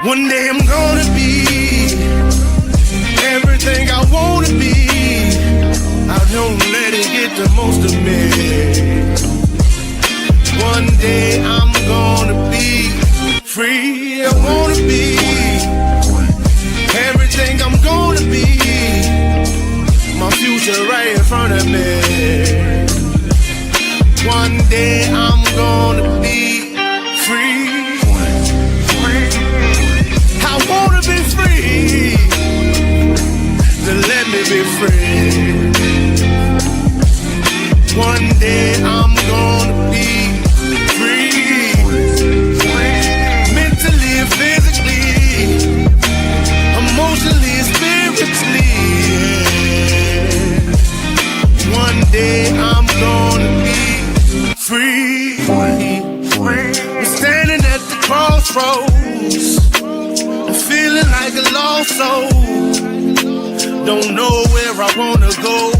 One day I'm gonna be everything I wanna be. I don't let it get the most of me. One day I'm gonna be free. I wanna be everything I'm gonna be. My future right in front of me. One day I'm gonna be free. I wanna be free. Then let me be free. One day I'm gonna be free. Mentally and physically, emotionally and spiritually. Yeah. One day I'm gonna be free. We're standing at the crossroads. I'm feeling like a lost soul. Don't know where I wanna go,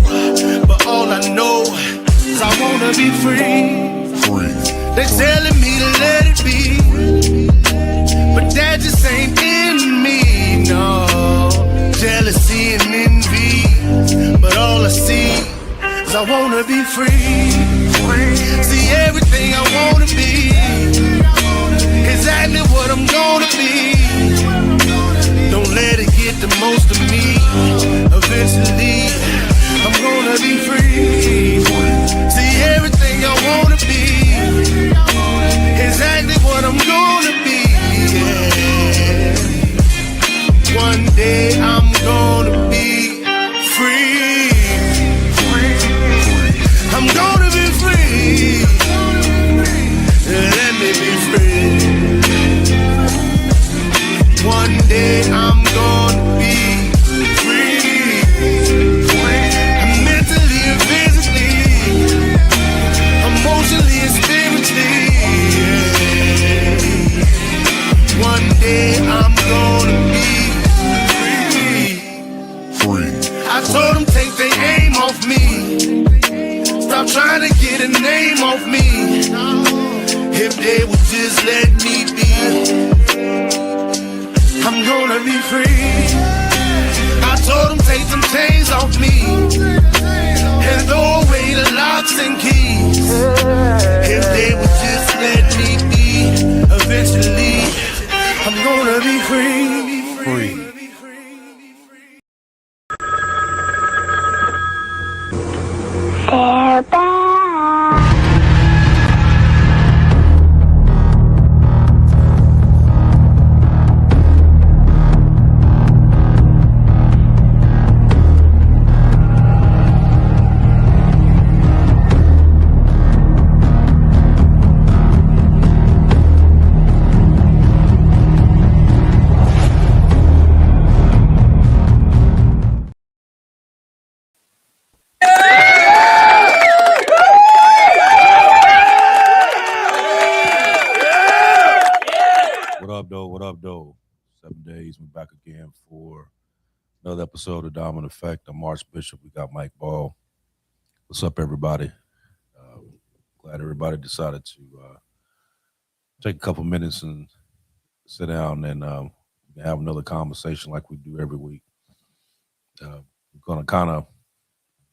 but all I know is I wanna be free. They're telling me to let it be, but that just ain't in me, no. Jealousy and envy, but all I see is I wanna be free. See everything I wanna be, exactly what I'm gonna be. Don't let it get the most of me. Eventually, I'm gonna be free. See everything I wanna be, exactly what I'm gonna be. Yeah. One day I'm gonna be free. I'm gonna be free. Let me be free. One day I'm gonna be free. Mentally and physically, emotionally and spiritually. Yeah. One day I'm gonna be free. I told them take their aim off me. Stop trying to get a name off me. If they would just let me be, I'm gonna be free. I told them take some chains off me and throw away the locks and keys. If they would just let me be, eventually I'm gonna be free. Free. They're back. What up, though? 7 days, we're back again for another episode of Dominant Effect. I'm March Bishop. We got Mike Ball. What's up, everybody? Glad everybody decided to take a couple minutes and sit down and have another conversation like we do every week. We're going to kind of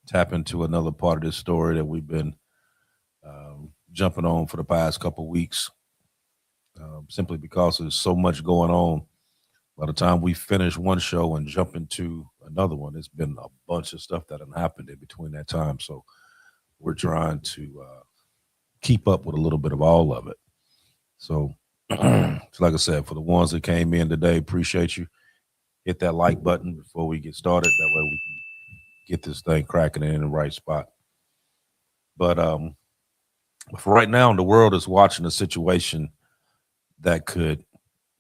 tap into another part of this story that we've been jumping on for the past couple weeks. Simply because there's so much going on. By the time we finish one show and jump into another one, it's been a bunch of stuff that have happened in between that time. So we're trying to keep up with a little bit of all of it. So like I said, for the ones that came in today, appreciate you. Hit that like button before we get started. That way we can get this thing cracking in the right spot. But for right now, the world is watching a situation that could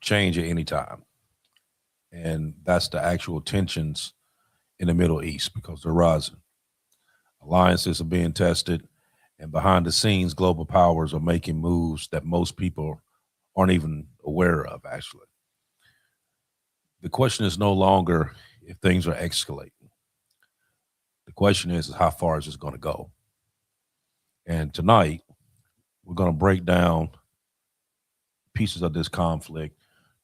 change at any time. And that's the actual tensions in the Middle East, because they're rising. Alliances are being tested, and behind the scenes, global powers are making moves that most people aren't even aware of, actually. The question is no longer if things are escalating. The question is how far is this going to go? And tonight, we're going to break down pieces of this conflict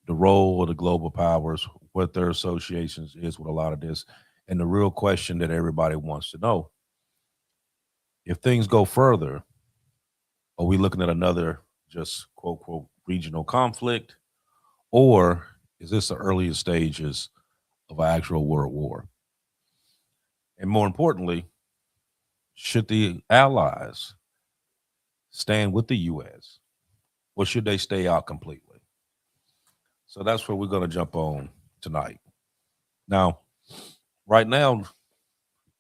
the role of the global powers, what their associations is with a lot of this, and the real question that everybody wants to know: if things go further, are we looking at another just quote quote regional conflict, or is this the earliest stages of an actual world war? And more importantly, should the allies stand with the U.S., or should they stay out completely? So that's where we're going to jump on tonight. Now, right now,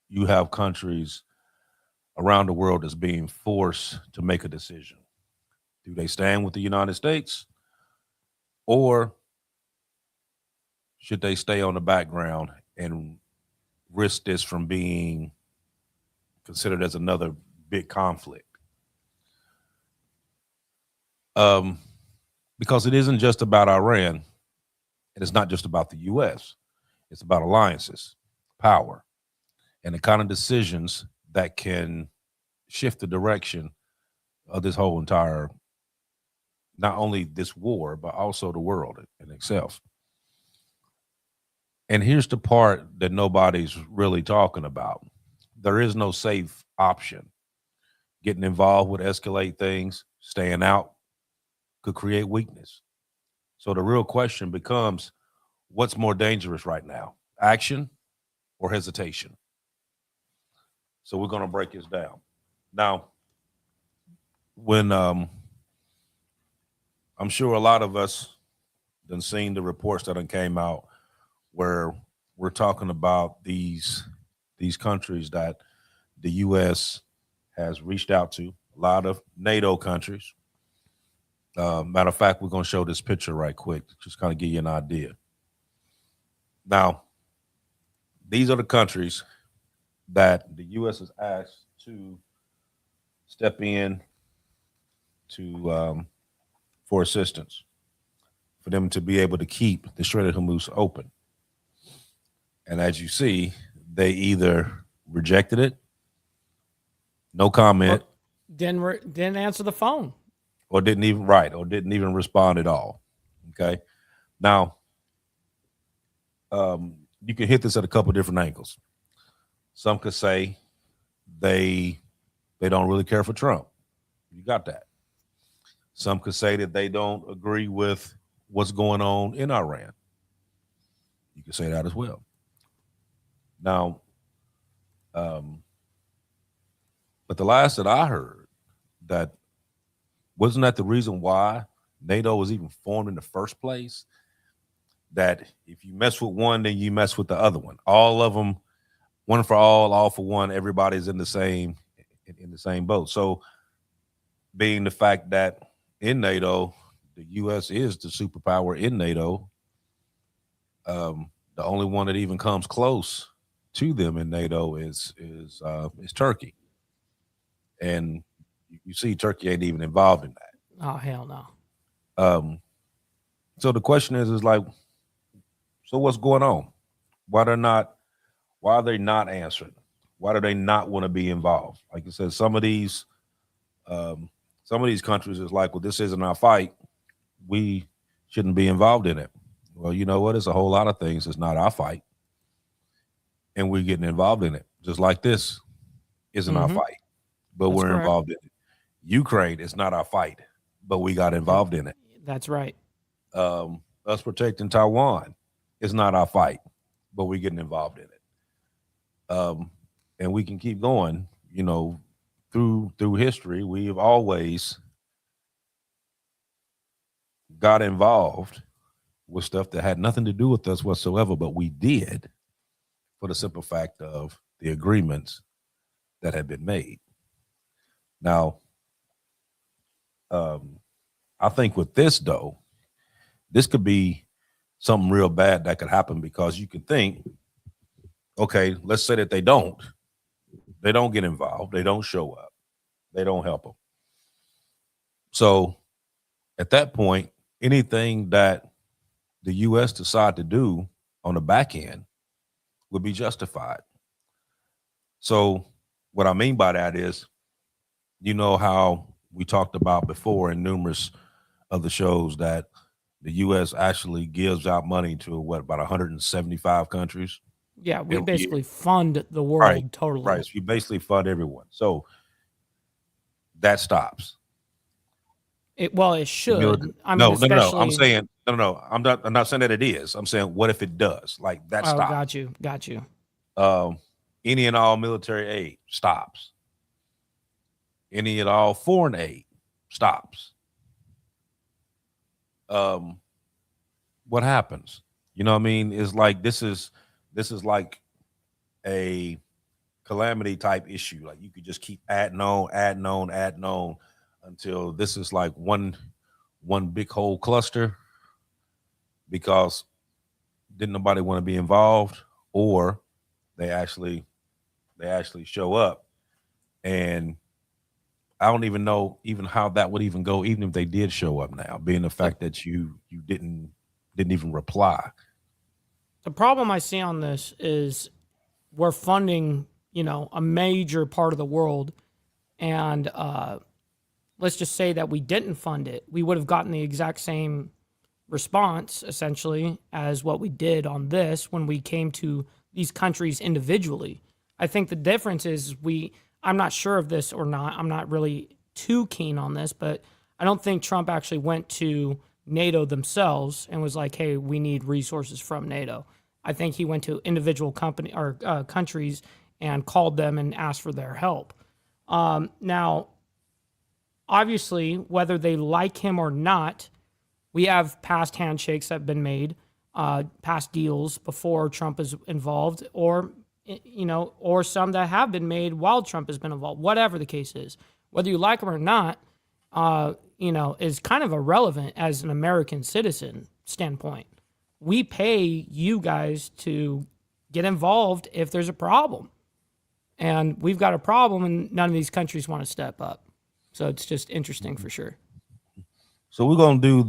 you have countries around the world that's being forced to make a decision. Do they stand with the United States, or should they stay on the background and risk this from being considered as another big conflict? Because it isn't just about Iran, and it's not just about the U.S. It's about alliances, power, and the kind of decisions that can shift the direction of this whole entire, not only this war, but also the world in itself. And here's the part that nobody's really talking about. There is no safe option. Getting involved would escalate things. Staying out could create weakness. So the real question becomes, what's more dangerous right now, action or hesitation? So we're going to break this down. Now, when I'm sure a lot of us done seen the reports that done came out where we're talking about these countries that the U.S. has reached out to, a lot of NATO countries. Matter of fact, we're going to show this picture right quick, just kind of give you an idea. Now, these are the countries that the U.S. has asked to step in to for assistance, for them to be able to keep the Strait of Hormuz open. And as you see, they either rejected it, no comment, didn't answer the phone, or didn't even respond at all. Okay, now you can hit this at a couple of different angles. Some could say they don't really care for Trump. You got that. Some could say that they don't agree with what's going on in Iran. You could say that as well. Now, but the last that I heard, that wasn't that the reason why NATO was even formed in the first place? That if you mess with one, then you mess with the other one. All of them, one for all for one. Everybody's in the same boat. So, being the fact that in NATO, the U.S. is the superpower in NATO, the only one that even comes close to them in NATO is Turkey, and you see Turkey ain't even involved in that. Oh, hell no. So the question is like, so what's going on? Why are they not answering? Why do they not want to be involved? Like I said, some of these countries is like, well, this isn't our fight. We shouldn't be involved in it. Well, you know what? It's a whole lot of things that's not our fight, and we're getting involved in it. Just like this isn't our fight, but That's we're correct. involved in it. Ukraine is not our fight, but we got involved in it. That's right. Us protecting Taiwan is not our fight, but we're getting involved in it. And we can keep going, you know, through history. We have always got involved with stuff that had nothing to do with us whatsoever, but we did for the simple fact of the agreements that had been made. Now, I think with this, though, this could be something real bad that could happen, because you can think, okay, let's say that they don't get involved, they don't show up, they don't help them. So at that point, anything that the U.S. decide to do on the back end would be justified. So what I mean by that is, you know how we talked about before in numerous other shows that the U.S. actually gives out money to about 175 countries Yeah, we every year. basically fund the Right, world totally. right. So you basically fund everyone. So that stops. It The military. should. I mean, No, no, no, no. I'm especially. saying no, no, no. I'm not saying that it is. I'm saying what if it does? Like that Oh, stops. got you. Um, any and all military aid stops. Any and all foreign aid stops. Um, what happens? You know what I mean? Is like this is like a calamity type issue. Like you could just keep adding on, adding on, adding on until this is like one big whole cluster because didn't nobody want to be involved, or they actually show up. And I don't even know even how that would even go, even if they did show up now, being the The, fact that you didn't even reply. the problem I see on this is we're funding, a major part of the world, and let's just say that we didn't fund it, we would have gotten the exact same response essentially as what we did on this when we came to these countries individually. I think the difference is I'm not sure of this or not. I'm not really too keen on this, but I don't think Trump actually went to NATO themselves and was like, "Hey, we need resources from NATO." I think he went to individual company or countries and called them and asked for their help. Now, obviously, whether they like him or not, we have past handshakes that have been made, past deals before Trump is involved, or some that have been made while Trump has been involved. Whatever the case is, whether you like him or not, is kind of irrelevant as an American citizen standpoint. We pay you guys to get involved if there's a problem, and we've got a problem, and none of these countries want to step up. So it's just interesting for sure. So we're gonna do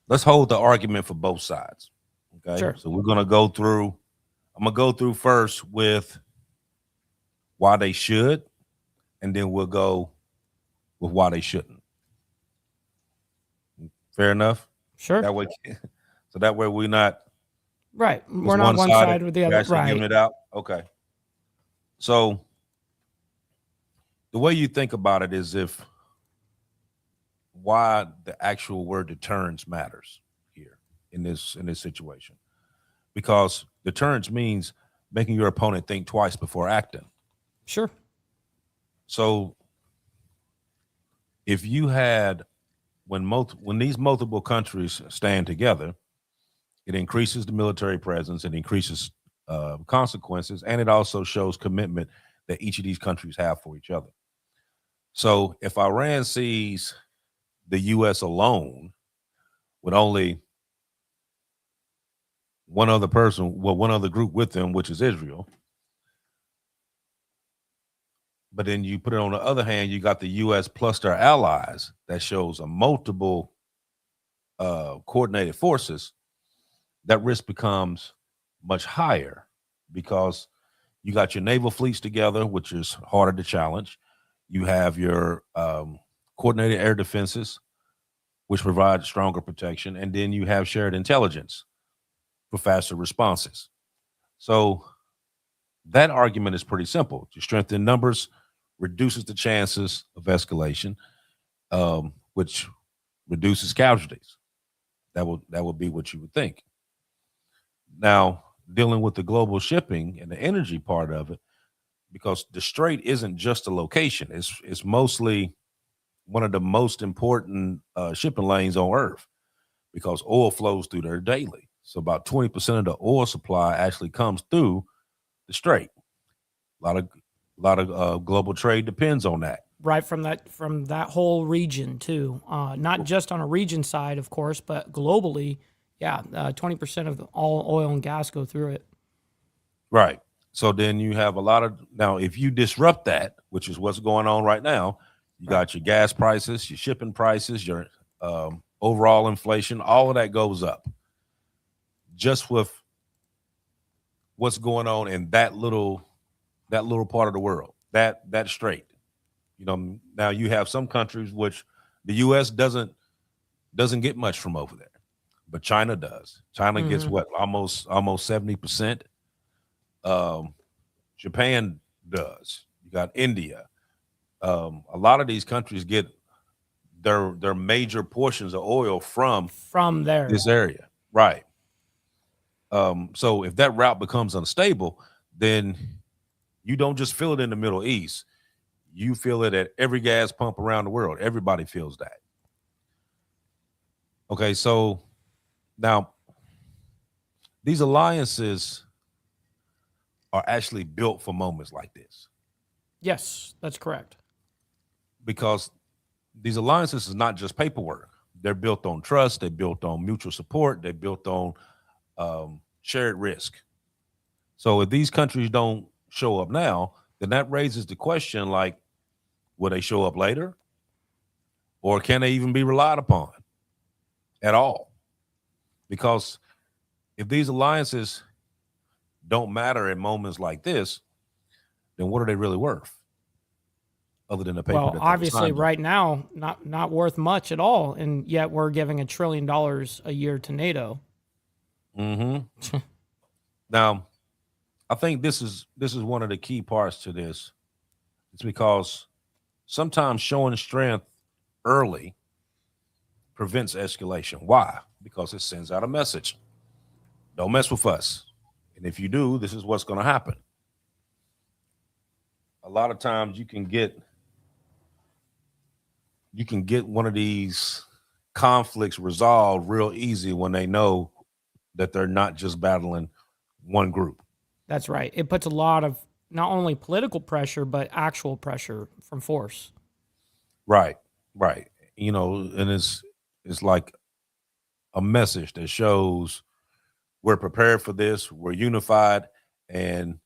let's hold the argument for both sides. Okay. Sure. So we're gonna go through, I'm gonna go through first with why they should, and then we'll go with why they shouldn't. Fair enough? Sure. That way, so that way we're not Right. just We're not one one-sided. side or the We're other. actually giving Right. it out. Okay. So the way you think about it is if why the actual word deterrence matters here in this situation. Because deterrence means making your opponent think twice before acting. Sure. So if you had when these multiple countries stand together, it increases the military presence, it increases consequences, and it also shows commitment that each of these countries have for each other. So if Iran sees the U.S. alone with only one other person, well, one other group with them, which is Israel, but then you put it on the other hand, you got the U.S. plus their allies, that shows a multiple coordinated forces, that risk becomes much higher because you got your naval fleets together, which is harder to challenge. You have your coordinated air defenses, which provide stronger protection. And then you have shared intelligence for faster responses. So that argument is pretty simple. To strengthen numbers reduces the chances of escalation, which reduces casualties. That would be what you would think. Now, dealing with the global shipping and the energy part of it, because the strait isn't just a location, it's mostly one of the most important shipping lanes on earth because oil flows through there daily. So about 20% of the oil supply actually comes through the strait. A lot of global trade depends on that. Right, from that whole region too. Not just on a region side, of course, but globally. Yeah, 20% of all oil and gas go through it. Right. So then you have a lot of, now if you disrupt that, which is what's going on right now, you Right. got your gas prices, your shipping prices, your overall inflation, all of that goes up just with what's going on in that little part of the world, that strait. Now you have some countries which the U.S. doesn't doesn't get much from over there, but China does. China gets what, almost 70%. Japan does. You got India. A lot of these countries get their major portions of oil from there. this area, right? So if that route becomes unstable, then you don't just feel it in the Middle East. You feel it at every gas pump around the world. Everybody feels that. Okay, so now these alliances are actually built for moments like this. Yes, that's correct. Because these alliances is not just paperwork. They're built on trust. They're built on mutual support. They're built on shared risk. So if these countries don't show up now, then that raises the question, like, will they show up later? Or can they even be relied upon at all? Because if these alliances don't matter in moments like this, then what are they really worth? Other than the paper. Well, obviously right now, not worth much at all. And yet we're giving $1 trillion a year to NATO. Mm-hmm. Now, I think this is one of the key parts to this. It's because sometimes showing strength early prevents escalation. Why? Because it sends out a message. Don't mess with us. And if you do, this is what's going to happen. A lot of times you can get one of these conflicts resolved real easy when they know that they're not just battling one group. That's right. It puts a lot of not only political pressure, but actual pressure from force. Right, right. You know, and it's like a message that shows we're prepared for this, we're unified, and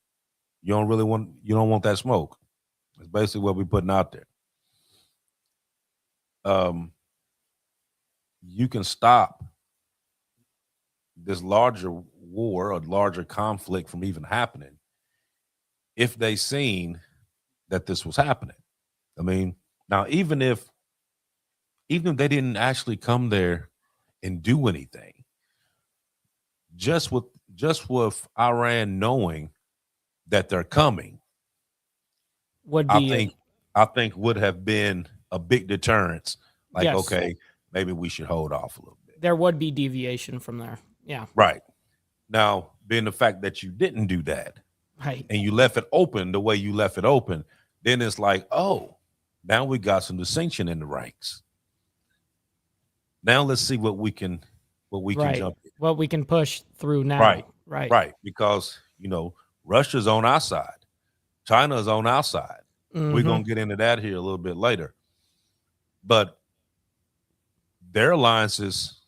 you don't want that smoke. It's basically what we're putting out there. You can stop this larger war or larger conflict from even happening if they seen that this was happening. I mean, now even if they didn't actually come there and do anything, just with Iran knowing that they're coming, would be I think would have been a big deterrence. Like, yes. Okay, maybe we should hold off a little bit. There would be deviation from there. Yeah. Right. Now, being the fact that you didn't do that, right, and you left it open the way you left it open, then it's like, oh, now we got some dissension in the ranks. Now let's see what we can jump in. What we can push through now. Right. Because, Russia's on our side. China's on our side. Mm-hmm. We're going to get into that here a little bit later. But their alliances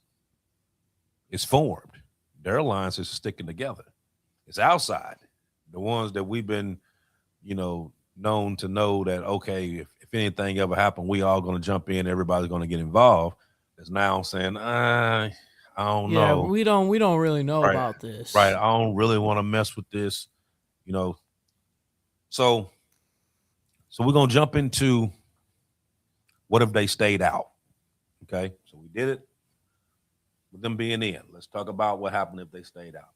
is formed. Their alliances is sticking together. It's outside. The ones that we've been, known to know that, okay, if anything ever happened, we all going to jump in. Everybody's going to get involved. Is now saying, I don't know. We don't really know about this. Right. I don't really want to mess with this, So we're going to jump into what if they stayed out? Okay. So we did it with them being in. Let's talk about what happened if they stayed out.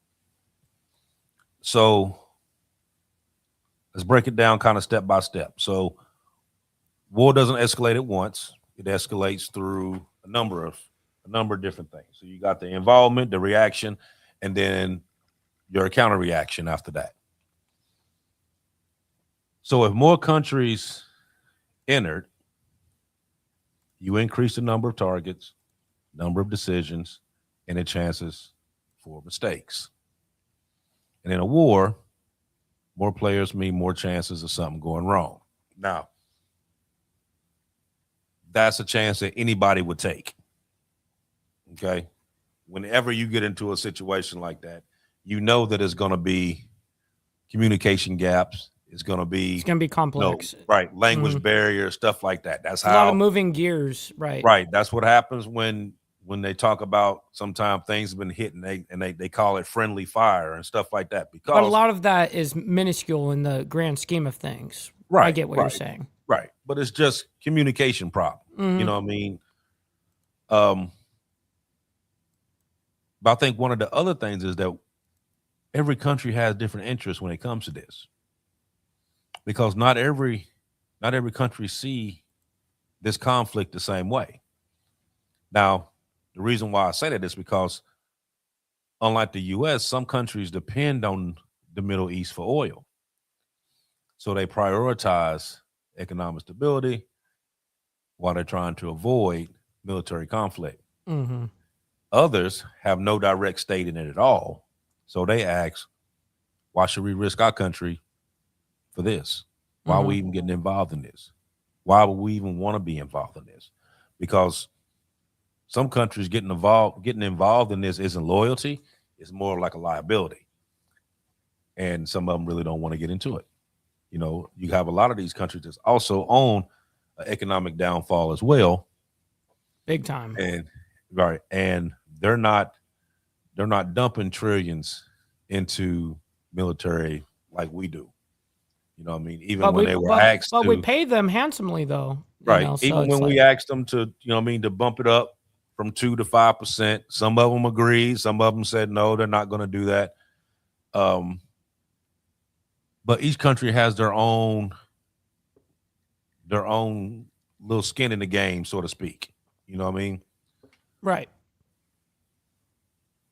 So let's break it down kind of step by step. So war doesn't escalate at once. It escalates through a number of different things. So you got the involvement, the reaction, and then your counter reaction after that. So if more countries entered, you increase the number of targets, number of decisions, and the chances for mistakes. And in a war, more players mean more chances of something going wrong. Now, that's a chance that anybody would take. Okay. Whenever you get into a situation like that, you know that it's going to be communication gaps. It's going to be complex. Right. Language barriers, stuff like that. That's a lot of moving gears. Right. Right. That's what happens when they talk about sometimes things have been hit and they call it friendly fire and stuff like that. Because but a lot of that is minuscule in the grand scheme of things. Right. I get what you're saying. Right. But it's just communication problem. You know what I mean? But I think one of the other things is that every country has different interests when it comes to this, because not every country see this conflict the same way. Now, the reason why I say that is because unlike the US, some countries depend on the Middle East for oil. So they prioritize economic stability while they're trying to avoid military conflict. Mm-hmm. Others have no direct stake in it at all. So they ask, why should we risk our country for this? Why are we even getting involved in this? Why would we even want to be involved in this? Because some countries getting involved in this isn't loyalty, it's more like a liability. And some of them really don't want to get into it. You know, you have a lot of these countries that also own an economic downfall as well. Big time. And right. And they're not dumping trillions into military like we do. You know what I mean? Even when they were asked but to, we pay them handsomely though. right. So Even when we asked them to, you know what I mean, to bump it up from 2 to 5%, some of them agreed, some of them said no, they're not going to do that. But each country has their own little skin in the game, so to speak. You know what I mean? Right.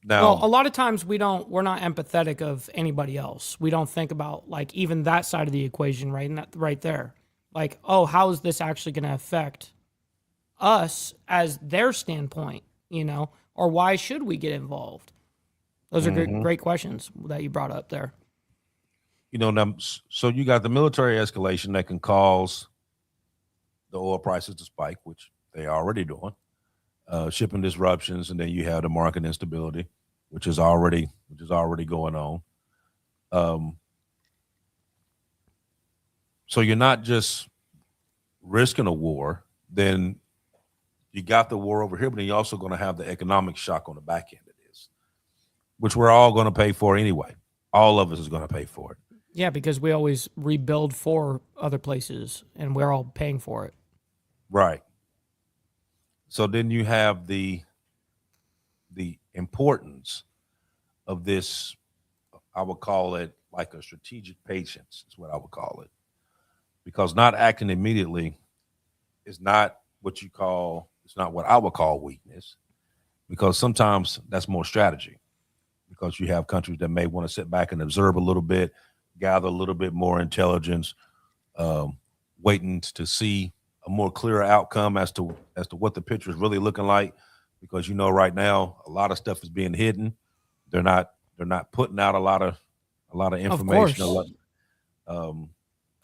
Now, Well, a lot of times we're not empathetic of anybody else. We don't think about like even that side of the equation, right? And that right there. Like, oh, how is this actually going to affect us as their standpoint, you know? Or why should we get involved? Those are great questions that you brought up there. you know, now, so you got the military escalation that can cause the oil prices to spike, which they are already doing. Shipping disruptions, and then you have the market instability, which is already going on. So you're not just risking a war, then you got the war over here, but then you're also going to have the economic shock on the back end of this, which we're all going to pay for anyway. All of us is going to pay for it. Yeah, because we always rebuild for other places, and we're all paying for it. Right. So then you have the importance of this, I would call it like a strategic patience, is what I would call it. Because not acting immediately is not it's not what I would call weakness, because sometimes that's more strategy, because you have countries that may want to sit back and observe a little bit, gather a little bit more intelligence, waiting to see a more clear outcome as to what the picture is really looking like, because right now a lot of stuff is being hidden. They're not putting out a lot of information.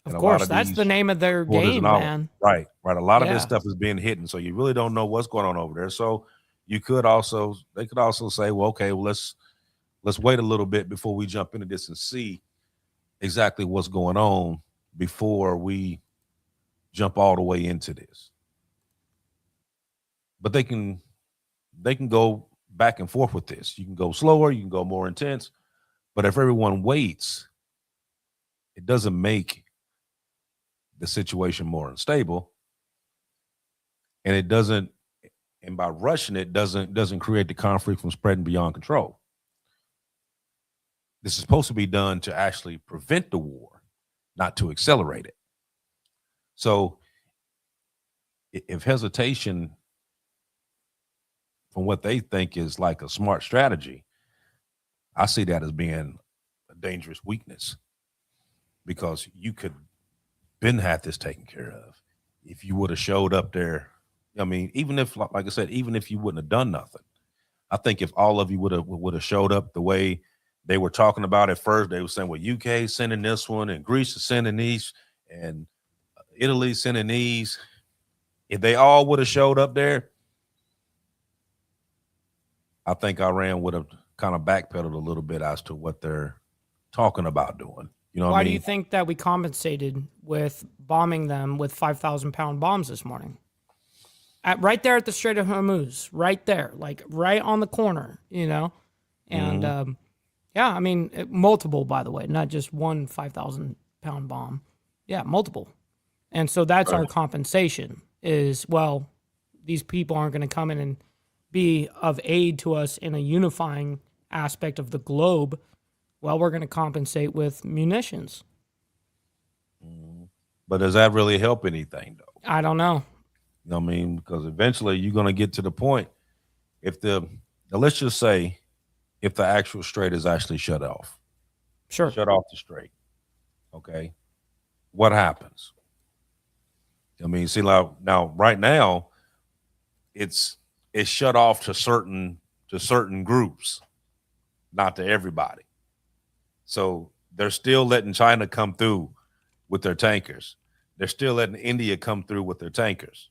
Of course, that's the name of their game, man. Right. A lot of this stuff is being hidden, so you really don't know what's going on over there. So they could also say, well, okay, well, let's wait a little bit before we jump into this and see exactly what's going on before we jump all the way into this. But they can go back and forth with this. You can go slower, you can go more intense, but if everyone waits, it doesn't make the situation more unstable, and by rushing it doesn't create the conflict from spreading beyond control. This is supposed to be done to actually prevent the war, not to accelerate it. So if hesitation, from what they think is like a smart strategy, I see that as being a dangerous weakness, because you could been had this taken care of if you would have showed up there. I mean, even if, like I said, even if you wouldn't have done nothing, I think if all of you would have showed up the way they were talking about at first, they were saying, well, UK sending this one, and Greece is sending these, and Italy sending these. If they all would have showed up there, I think Iran would have kind of backpedaled a little bit as to what they're talking about doing. Why do you think that we compensated with bombing them with 5,000-pound bombs this morning? Right there at the Strait of Hormuz, right there, like right on the corner, And yeah, I mean, multiple, by the way, not just one 5,000-pound bomb. Yeah, multiple. And so that's our compensation is, well, these people aren't going to come in and be of aid to us in a unifying aspect of the globe, well, we're going to compensate with munitions. But does that really help anything, though? I don't know. You know what I mean? Because eventually you're going to get to the point if let's just say if the actual strait is actually shut off. Sure. Shut off the strait. Okay. What happens? I mean, see, now right now, it's shut off to certain groups, not to everybody. So they're still letting China come through with their tankers. They're still letting India come through with their tankers.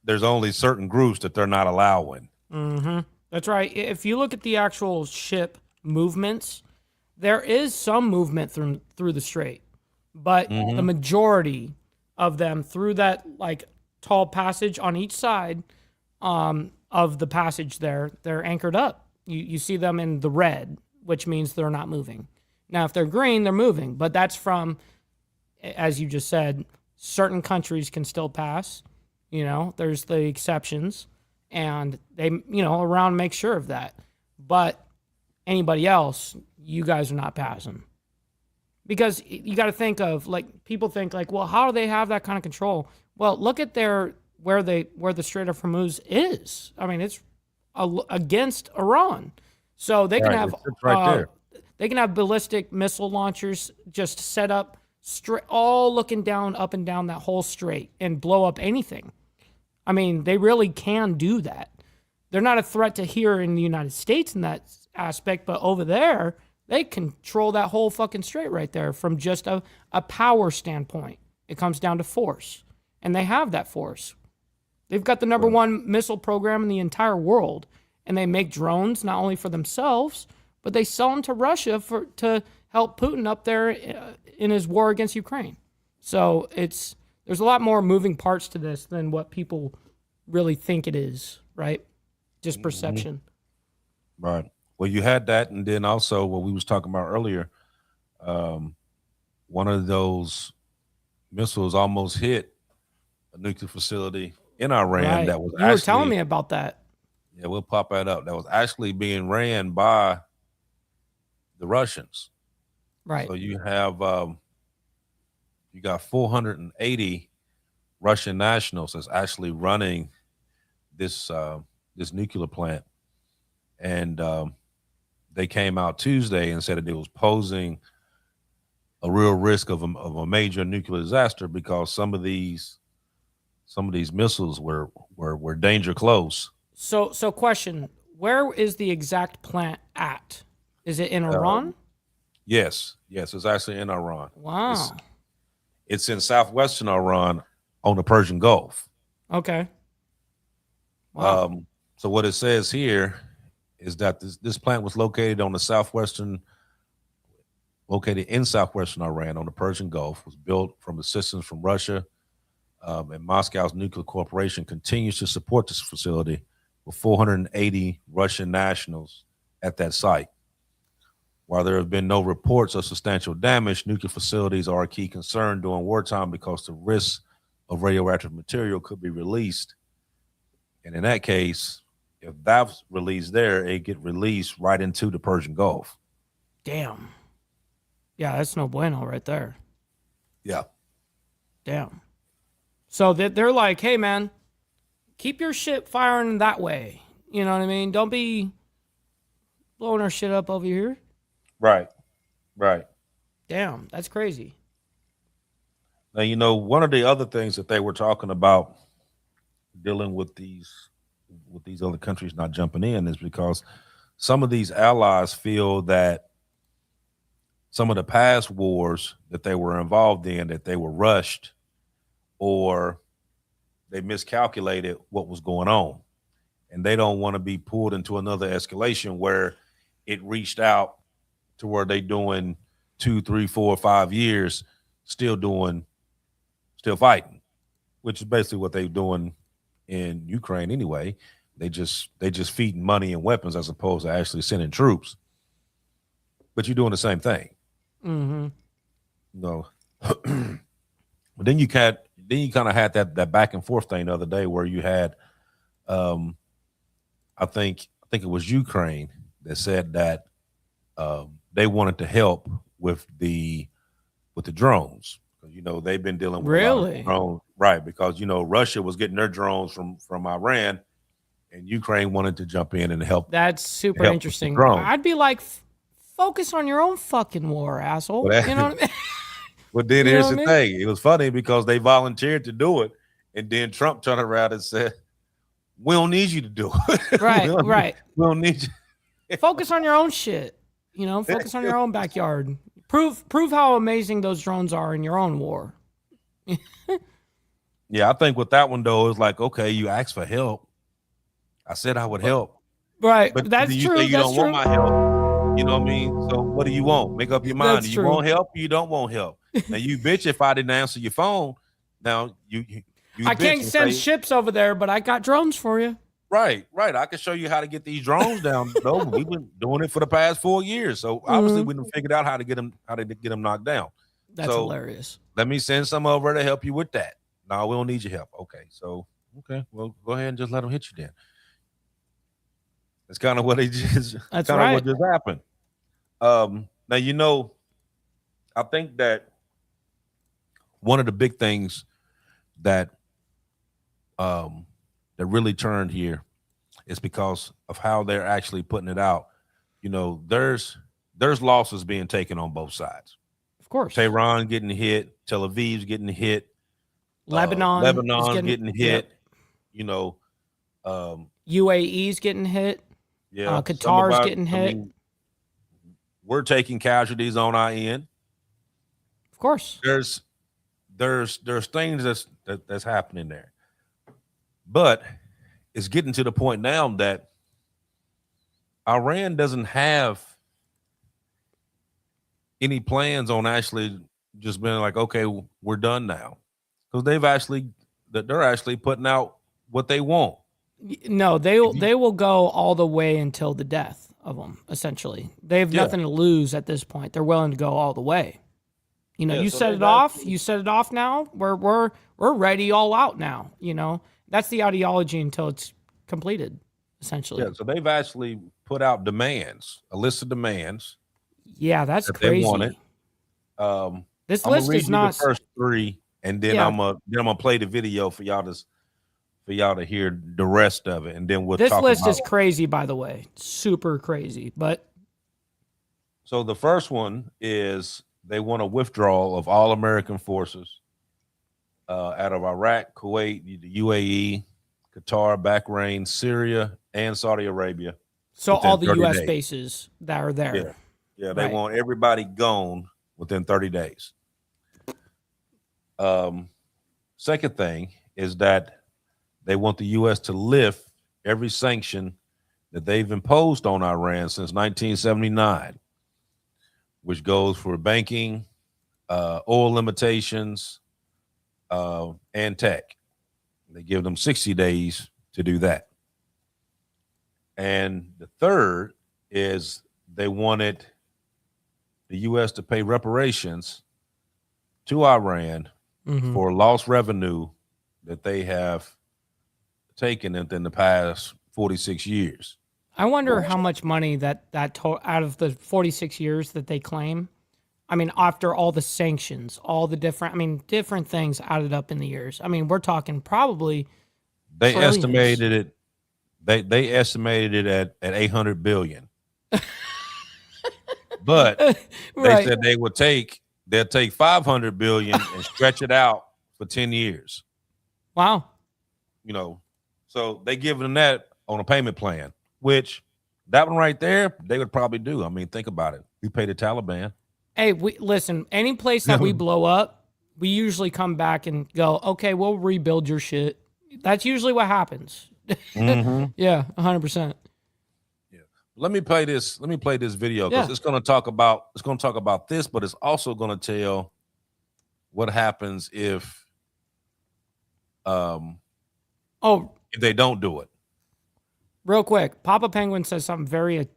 There's only certain groups that they're not allowing. Mm-hmm. That's right. If you look at the actual ship movements, there is some movement through the strait, but the majority of them through that like tall passage on each side of the passage there, they're anchored up. You see them in the red, which means they're not moving. Now, if they're green, they're moving, but that's from, as you just said, certain countries can still pass. You know, there's the exceptions, and they, around make sure of that. But anybody else, you guys are not passing. Because you got to think of, like, people think, like, well, how do they have that kind of control? Well, look at where the Strait of Hormuz is. I mean, it's against Iran. So they can have they can have ballistic missile launchers just set up all looking down, up and down that whole strait and blow up anything. I mean, they really can do that. They're not a threat to here in the United States in that aspect, but over there, they control that whole fucking strait right there from just a power standpoint. It comes down to force, and they have that force. They've got the number one missile program in the entire world, and they make drones not only for themselves, but they sell them to Russia to help Putin up there in his war against Ukraine. So there's a lot more moving parts to this than what people really think it is, right? Just perception. Right. Well, you had that, and then also what we was talking about earlier, one of those missiles almost hit a nuclear facility in Iran that was you were telling me about that. Yeah, we'll pop that up. That was actually being ran by the Russians. Right. So you have you got 480 Russian nationals that's actually running this nuclear plant, and they came out Tuesday and said that it was posing a real risk of a major nuclear disaster because some of these missiles were danger close. So question, where is the exact plant at? Is it in Iran? Yes, it's actually in Iran. Wow. It's in southwestern Iran on the Persian Gulf. Okay. Wow. So what it says here is that this plant was located in southwestern Iran on the Persian Gulf, was built from assistance from Russia, and Moscow's nuclear corporation continues to support this facility with 480 Russian nationals at that site. While there have been no reports of substantial damage, nuclear facilities are a key concern during wartime because the risk of radioactive material could be released. And in that case, if that's released there, it get released right into the Persian Gulf. Damn. Yeah, that's no bueno right there. Yeah. Damn. So they're like, hey, man, keep your shit firing that way. You know what I mean? Don't be blowing our shit up over here. Right. Damn, that's crazy. Now, one of the other things that they were talking about dealing with these other countries not jumping in is because some of these allies feel that some of the past wars that they were involved in, that they were rushed or they miscalculated what was going on. And they don't want to be pulled into another escalation where it reached out to where they doing 2, 3, 4, 5 years, still fighting, which is basically what they're doing in Ukraine anyway. They just feeding money and weapons as opposed to actually sending troops. But you're doing the same thing. Mm-hmm. But then you kind of had that back and forth thing the other day where you had Um, I think it was Ukraine that said that they wanted to help with the drones. They've been dealing with a lot of Really? drones, right? Because Russia was getting their drones from Iran, and Ukraine wanted to jump in and That's super help with the interesting. drones. I'd be like, focus on your own fucking war, asshole. Well, You know what I mean? But then You know here's what the I mean? thing: it was funny because they volunteered to do it, and then Trump turned around and said, "We don't need you to do it. Right, right. We don't need you." Focus on your own shit. Focus on your own backyard. Prove how amazing those drones are in your own war. Yeah, I think with that one though, it's like, okay, you asked for help. I said I would help, Right. but That's then you true. say you That's don't true. want my help. You know what I mean? So what do you want? Make up your mind. That's Do you true. want help or you don't want help? Now you bitch if I didn't answer your phone. Now you I bitch can't and send say, ships over there, but I got drones for you. right. I can show you how to get these drones down. No, we've been doing it for the past 4 years. So obviously we done figured out how to get them knocked down. That's So hilarious. let me send some over to help you with that. No, we don't need your help. Okay, well, go ahead and just let them hit you then. That's kind of what they just. That's kind of right. what just happened. Now I think that one of the big things that that really turned here is because of how they're actually putting it out. There's losses being taken on both sides. Of course. Tehran getting hit, Tel Aviv's getting hit, Lebanon's getting hit. Yep. UAE's getting hit. Yeah, Qatar's getting hit. We're taking casualties on our end. Of course. There's things that's happening there, but it's getting to the point now that Iran doesn't have any plans on actually just being like, okay, we're done now, because they're actually putting out what they want. No, they will go all the way until the death of them. Essentially, they have nothing to lose at this point. They're willing to go all the way. You so set it off. You set it off. Now we're ready, all out. Now that's the ideology until it's completed. Essentially, Yeah. So they've actually put out a list of demands. Yeah, that's that crazy. They wanted. This I'm list gonna read is you not the first three, and then Yeah. I'm gonna play the video for y'all to hear the rest of it, and then we'll This talk list about is crazy, by the way, super crazy. But So the first one is they want a withdrawal of all American forces out of Iraq, Kuwait, the UAE, Qatar, Bahrain, Syria, and Saudi Arabia. so within all the 30 U.S. days. bases that are there. Yeah, they Right. want everybody gone within 30 days. Second thing is that they want the U.S. to lift every sanction that they've imposed on Iran since 1979, which goes for banking, oil limitations, and tech. They give them 60 days to do that. And the third is they wanted the U.S. to pay reparations to Iran Mhm. for lost revenue that they have taken within the past 46 years. I wonder how much money that out of the 46 years that they claim. I mean, after all the sanctions, all the different things added up in the years. I mean, we're talking probably They trillions. estimated it. They estimated it at 800 billion. But Right. they said they'll take 500 billion and stretch it out for 10 years. Wow. So they give them that on a payment plan, which that one right there, they would probably do. I mean, think about it. We pay the Taliban. Hey, listen, any place that we blow up, we usually come back and go, okay, we'll rebuild your shit. That's usually what happens. Mm-hmm. Yeah, 100%. Let me play this video because it's going to talk about this, but it's also going to tell what happens if they don't do it. Real quick, Papa Penguin says something very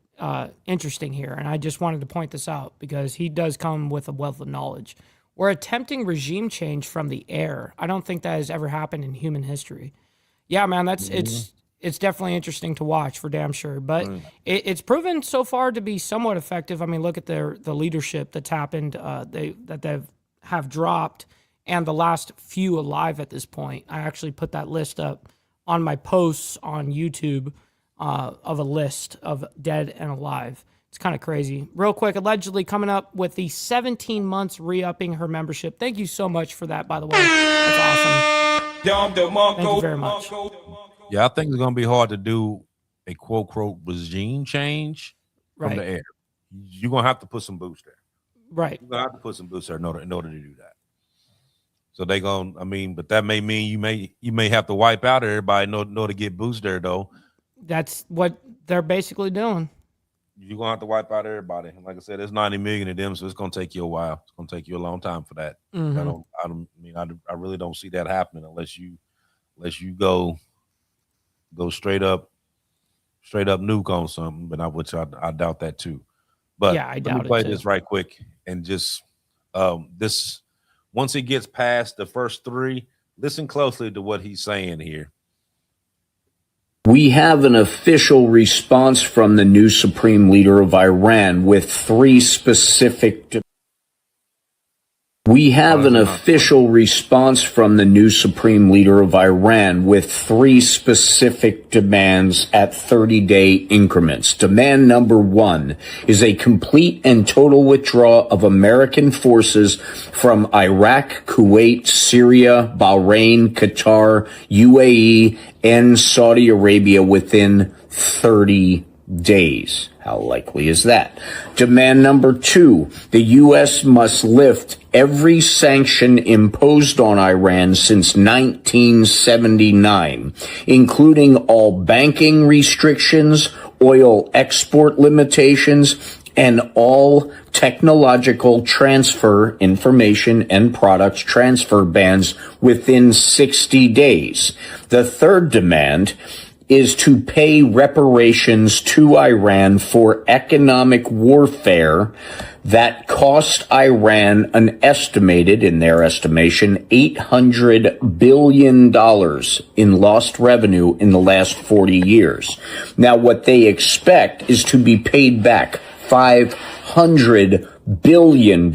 interesting here, and I just wanted to point this out because he does come with a wealth of knowledge. We're attempting regime change from the air. I don't think that has ever happened in human history. Yeah, man, it's it's definitely interesting to watch for damn sure. But it's proven so far to be somewhat effective. I mean, look at the leadership that's happened. They have dropped, and the last few alive at this point. I actually put that list up on my posts on YouTube of a list of dead and alive. It's kind of crazy. Real quick, allegedly coming up with the 17 months re-upping her membership. Thank you so much for that, by the way. That's awesome. Thank you very much. Yeah, I think it's going to be hard to do a quote-unquote regime change from the air. You're going to have to put some boots there. Right. You're going to have to put some boots there in order to do that. So they going to, I mean, but that may mean you may have to wipe out everybody in order to get boots there, though. That's what they're basically doing. You're going to have to wipe out everybody. Like I said, there's 90 million of them, so it's going to take you a while. It's going to take you a long time for that. I really don't see that happening unless you go straight up nuke on something, but which I doubt that too. But yeah, I doubt let me play it too. this right quick and just this once it gets past the first three, listen closely to what he's saying here. We have an official response from the new supreme leader of Iran with three specific We have an official response from the new supreme leader of Iran with three specific demands at 30-day increments. Demand number one is a complete and total withdrawal of American forces from Iraq, Kuwait, Syria, Bahrain, Qatar, UAE, and Saudi Arabia within 30 days. How likely is that? Demand number two, the U.S. must lift every sanction imposed on Iran since 1979, including all banking restrictions, oil export limitations, and all technological transfer information and products transfer bans within 60 days. The third demand is to pay reparations to Iran for economic warfare that cost Iran an estimated, in their estimation, $800 billion in lost revenue in the last 40 years. Now, what they expect is to be paid back $500 billion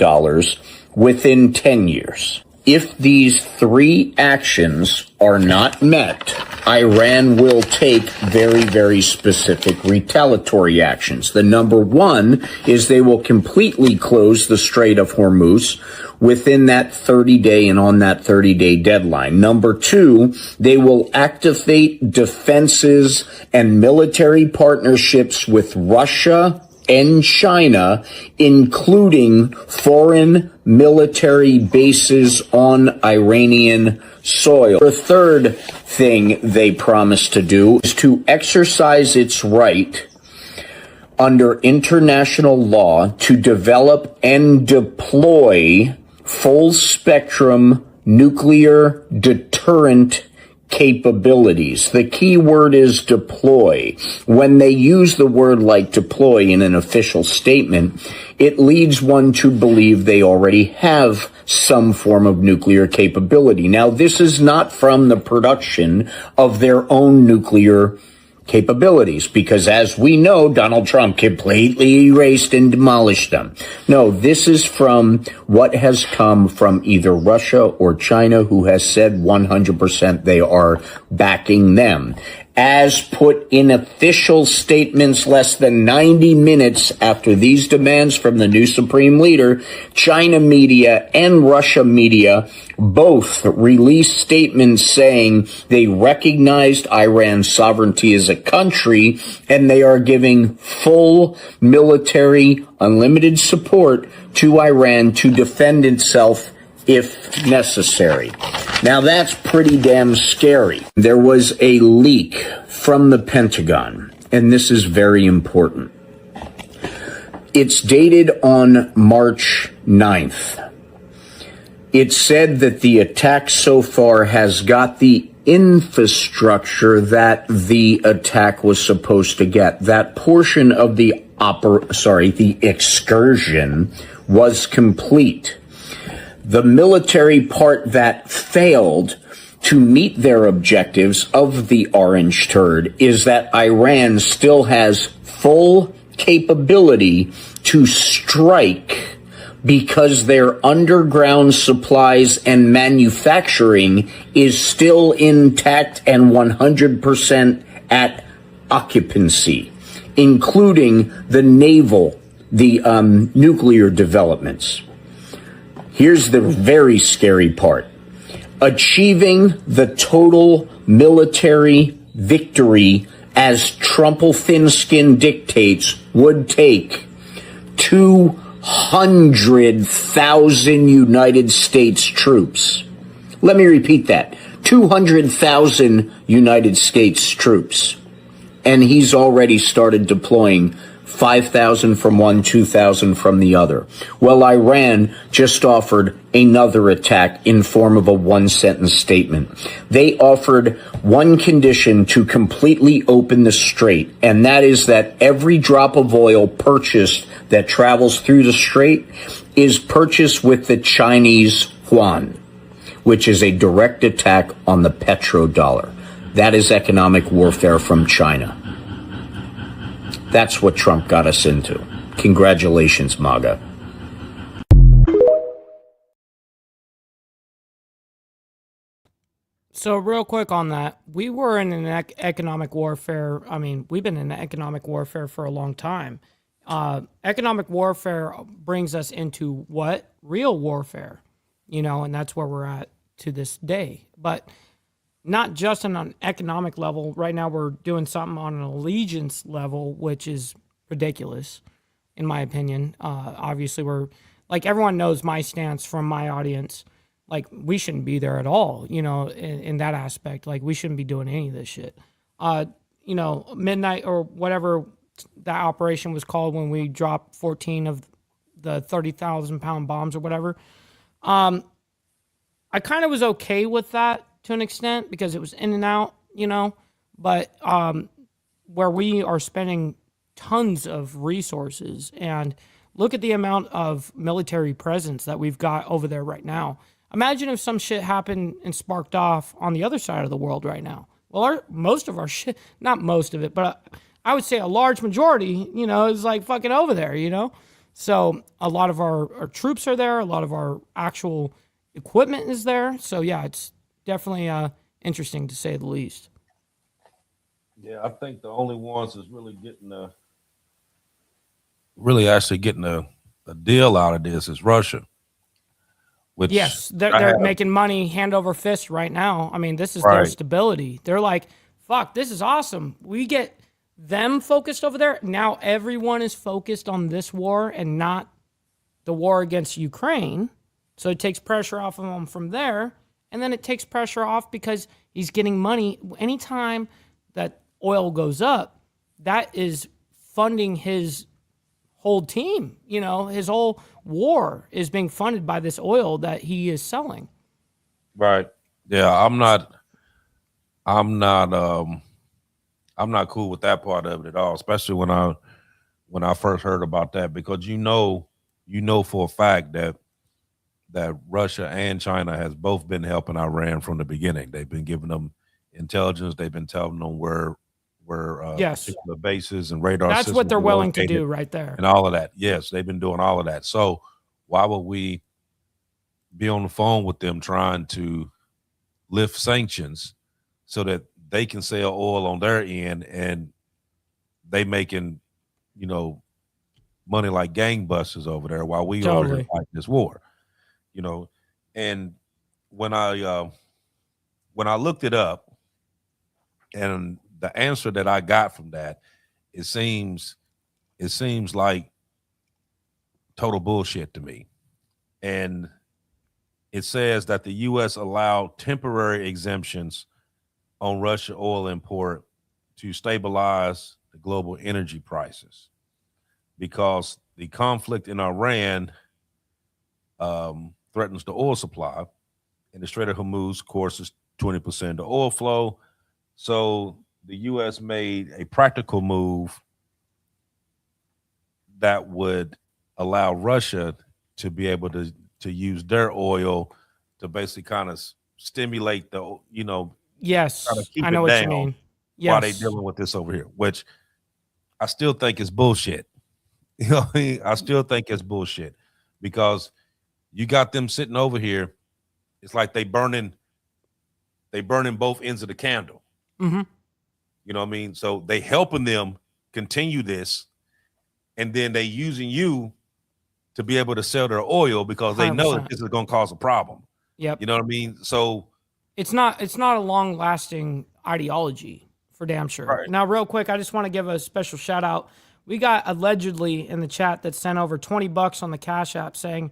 within 10 years. If these three actions are not met, Iran will take very, very specific retaliatory actions. The number one is they will completely close the Strait of Hormuz within that 30-day and on that 30-day deadline. Number two, they will activate defenses and military partnerships with Russia and China, including foreign military bases on Iranian soil. The third thing they promise to do is to exercise its right under international law to develop and deploy full-spectrum nuclear deterrent capabilities. The key word is deploy. When they use the word like deploy in an official statement, it leads one to believe they already have some form of nuclear capability. Now, this is not from the production of their own nuclear capabilities, because as we know, Donald Trump completely erased and demolished them. No, this is from what has come from either Russia or China, who has said 100% they are backing them. As put in official statements less than 90 minutes after these demands from the new supreme leader, China media and Russia media both released statements saying they recognized Iran's sovereignty as a country and they are giving full military, unlimited support to Iran to defend itself if necessary. Now, that's pretty damn scary. There was a leak from the Pentagon, and this is very important. It's dated on March 9th. It said that the attack so far has got the infrastructure that the attack was supposed to get. That portion of the excursion was complete. The military part that failed to meet their objectives of the orange turd is that Iran still has full capability to strike because their underground supplies and manufacturing is still intact and 100% at occupancy, including the naval, the nuclear developments. Here's the very scary part. Achieving the total military victory as Trumpelfinskin dictates would take 200,000 United States troops. Let me repeat that. 200,000 United States troops. And he's already started deploying 5,000 from one, 2,000 from the other. Well, Iran just offered another attack in form of a one-sentence statement. They offered one condition to completely open the strait, and that is that every drop of oil purchased that travels through the strait is purchased with the Chinese yuan, which is a direct attack on the petrodollar. That is economic warfare from China. That's what Trump got us into. Congratulations, MAGA. So real quick on that, we were in an economic warfare. I mean, we've been in economic warfare for a long time. Economic warfare brings us into what? Real warfare, and that's where we're at to this day. But not just on an economic level. Right now, we're doing something on an allegiance level, which is ridiculous, in my opinion. Obviously, we're like everyone knows my stance from my audience. Like, we shouldn't be there at all, in that aspect. Like, we shouldn't be doing any of this shit. Midnight or whatever that operation was called when we dropped 14 of the 30,000-pound bombs or whatever. I kind of was okay with that to an extent because it was in and out, but where we are spending tons of resources, and look at the amount of military presence that we've got over there right now. Imagine if some shit happened and sparked off on the other side of the world right now. Well, most of our shit, not most of it, but I would say a large majority, is like fucking over there, So a lot of our troops are there. A lot of our actual equipment is there. So yeah, it's definitely interesting to say the least. Yeah, I think the only ones that's really getting a deal out of this is Russia. Which yes, they're making money hand over fist right now. I mean, this is their stability. They're like, fuck, this is awesome. We get them focused over there. Now everyone is focused on this war and not the war against Ukraine. So it takes pressure off of them from there. And then it takes pressure off because he's getting money. Anytime that oil goes up, that is funding his whole team. His whole war is being funded by this oil that he is selling. Right. Yeah, I'm not cool with that part of it at all, especially when I first heard about that, because you know for a fact that Russia and China has both been helping Iran from the beginning. They've been giving them intelligence. They've been telling them where yes, particular bases and radar that's systems what they're willing to located do right there. and all of that. Yes, they've been doing all of that. So why would we be on the phone with them trying to lift sanctions so that they can sell oil on their end and they making, money like gangbusters over there while we are here fighting this war, and when I looked it up, and the answer that I got from that, it seems like total bullshit to me. And it says that the U.S. allowed temporary exemptions on Russia oil import to stabilize the global energy prices, because the conflict in Iran threatens the oil supply, and the Strait of Hormuz, of course, is 20% of the oil flow. So the U.S. made a practical move that would allow Russia to be able to use their oil to basically kind of stimulate the, try to Yes, keep I know it what you down mean. while they Yes. dealing with this over here, which I still think is bullshit. You know what I mean? I still think it's bullshit because you got them sitting over here. It's like they burning both ends of the candle. Mm-hmm. You know what I mean? So they helping them continue this, and then they using you to be able to sell their oil because they know that 100%. this is going to cause a problem. Yep. You know what I mean? So It's not a long lasting ideology for damn sure. Right. Now, real quick, I just want to give a special shout out. We got allegedly in the chat that sent over $20 on the Cash App saying,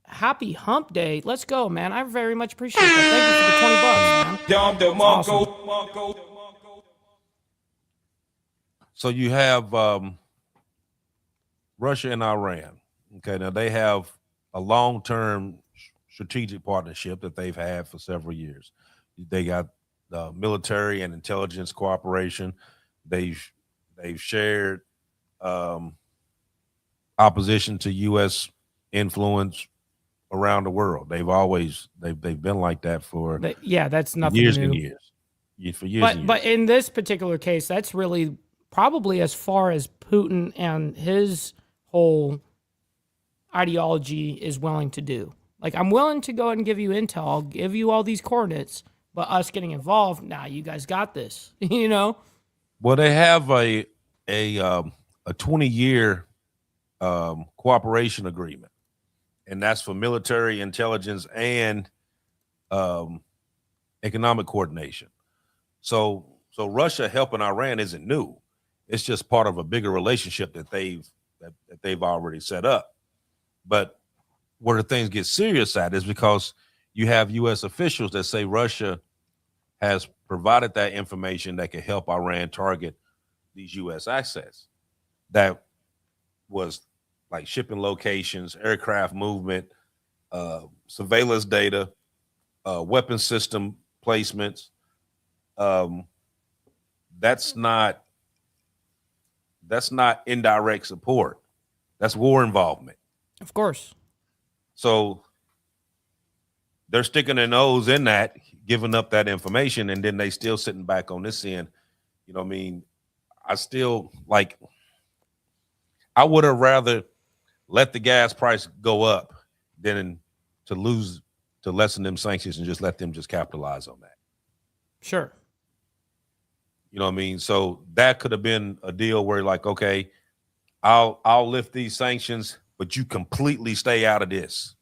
"Happy Hump Day. Let's go, man." I very much appreciate that. Thank you for the $20, man. That's awesome. So you have Russia and Iran. Okay, now they have a long-term strategic partnership that they've had for several years. They got military and intelligence cooperation. They've shared opposition to U.S. influence around the world. They've been like that for Yeah, that's nothing years new. and years. For years and years. But in this particular case, that's really probably as far as Putin and his whole ideology is willing to do. Like, I'm willing to go ahead and give you intel. I'll give you all these coordinates, but us getting involved, nah, you guys got this. You know? Well, they have a 20-year cooperation agreement, and that's for military intelligence and economic coordination. So Russia helping Iran isn't new. It's just part of a bigger relationship that they've already set up. But where the things get serious at is because you have U.S. officials that say Russia has provided that information that can help Iran target these U.S. assets. That was like shipping locations, aircraft movement, surveillance data, weapon system placements. That's not indirect support. That's war involvement. Of course. So they're sticking their nose in that, giving up that information, and then they still sitting back on this end. You know what I mean? I still I would have rather let the gas price go up than to lessen them sanctions and just let them just capitalize on that. Sure. You know what I mean? So that could have been a deal where like, okay, I'll lift these sanctions, but you completely stay out of this.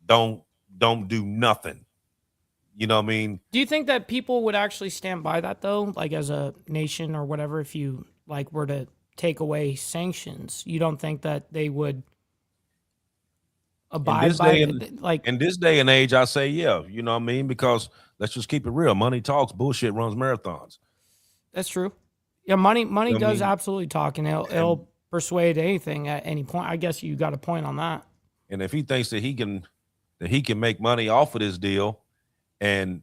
Don't do nothing. You know what I mean? Do you think that people would actually stand by that though? Like as a nation or whatever, if you like were to take away sanctions, you don't think that they would abide by it? Like in this day and age, I say, yeah, you know what I mean? Because let's just keep it real. Money talks, bullshit runs marathons. that's true. Yeah, money You know what I does mean? absolutely talk, and it'll persuade anything at any point. I guess you got a point on that. And if he thinks that he can make money off of this deal, and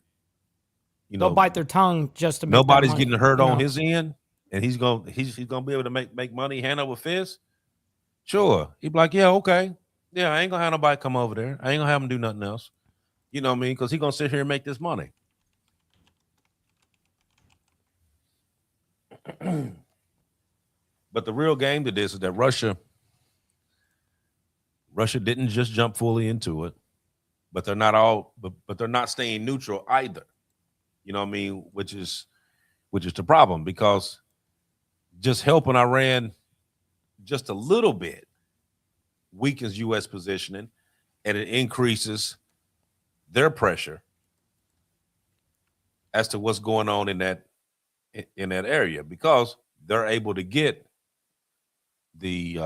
They'll bite their tongue just to make that nobody's money, getting hurt you on know? his end, and he's gonna be able to make money hand over fist. Sure, he'd be like, yeah, okay, yeah, I ain't gonna have nobody come over there. I ain't gonna have him do nothing else. You know what I mean? Because he's gonna sit here and make this money. But the real game to this is that Russia didn't just jump fully into it, but they're not staying neutral either. You know what I mean? Which is the problem, because just helping Iran just a little bit weakens U.S. positioning, and it increases their pressure as to what's going on in that area, because they're able to get the